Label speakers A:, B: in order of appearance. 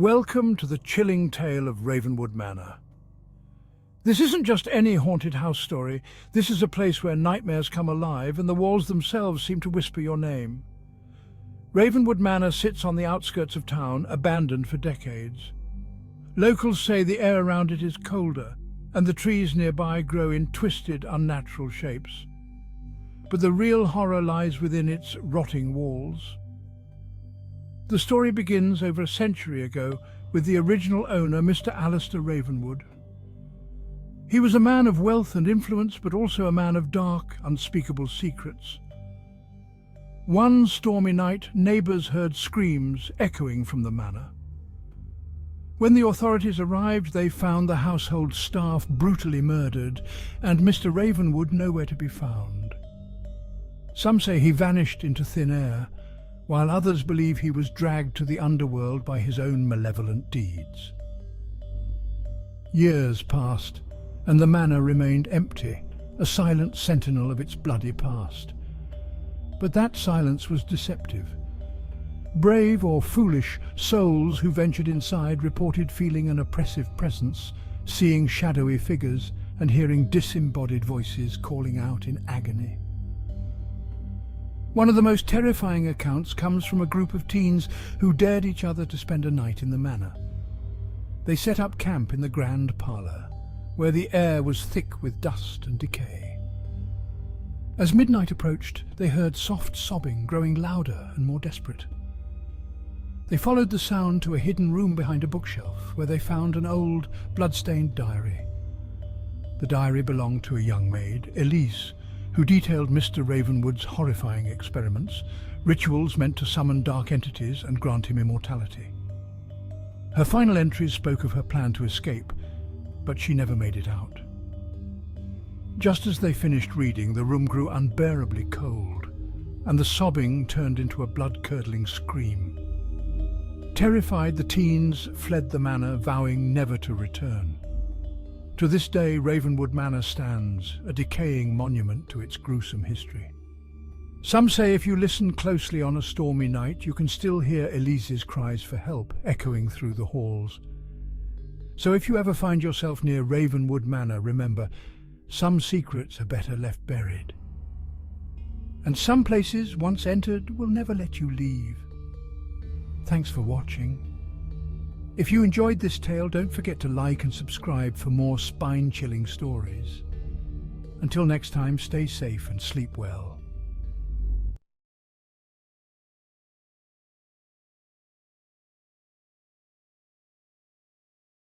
A: Welcome to the chilling tale of Ravenwood Manor. This isn't just any haunted house story. This is a place where nightmares come alive and the walls themselves seem to whisper your name. Ravenwood Manor sits on the outskirts of town, abandoned for decades. Locals say the air around it is colder, and the trees nearby grow in twisted, unnatural shapes. But the real horror lies within its rotting walls. The story begins over a century ago with the original owner, Mr. Alistair Ravenwood. He was a man of wealth and influence, but also a man of dark, unspeakable secrets. One stormy night, neighbours heard screams echoing from the manor. When the authorities arrived, they found the household staff brutally murdered and Mr. Ravenwood nowhere to be found. Some say he vanished into thin air, while others believe he was dragged to the underworld by his own malevolent deeds. Years passed, and the manor remained empty, a silent sentinel of its bloody past. But that silence was deceptive. Brave or foolish souls who ventured inside reported feeling an oppressive presence, seeing shadowy figures and hearing disembodied voices calling out in agony. One of the most terrifying accounts comes from a group of teens who dared each other to spend a night in the manor. They set up camp in the grand parlour, where the air was thick with dust and decay. As midnight approached, they heard soft sobbing growing louder and more desperate. They followed the sound to a hidden room behind a bookshelf, where they found an old, blood-stained diary. The diary belonged to a young maid, Elise, who detailed Mr. Ravenwood's horrifying experiments, rituals meant to summon dark entities and grant him immortality. Her final entries spoke of her plan to escape, but she never made it out. Just as they finished reading, the room grew unbearably cold, and the sobbing turned into a blood-curdling scream. Terrified, the teens fled the manor, vowing never to return. To this day, Ravenwood Manor stands, a decaying monument to its gruesome history. Some say if you listen closely on a stormy night, you can still hear Elise's cries for help echoing through the halls. So if you ever find yourself near Ravenwood Manor, remember, some secrets are better left buried. And some places, once entered, will never let you leave. Thanks for watching. If you enjoyed this tale, don't forget to like and subscribe for more spine-chilling stories. Until next time, stay safe and sleep well.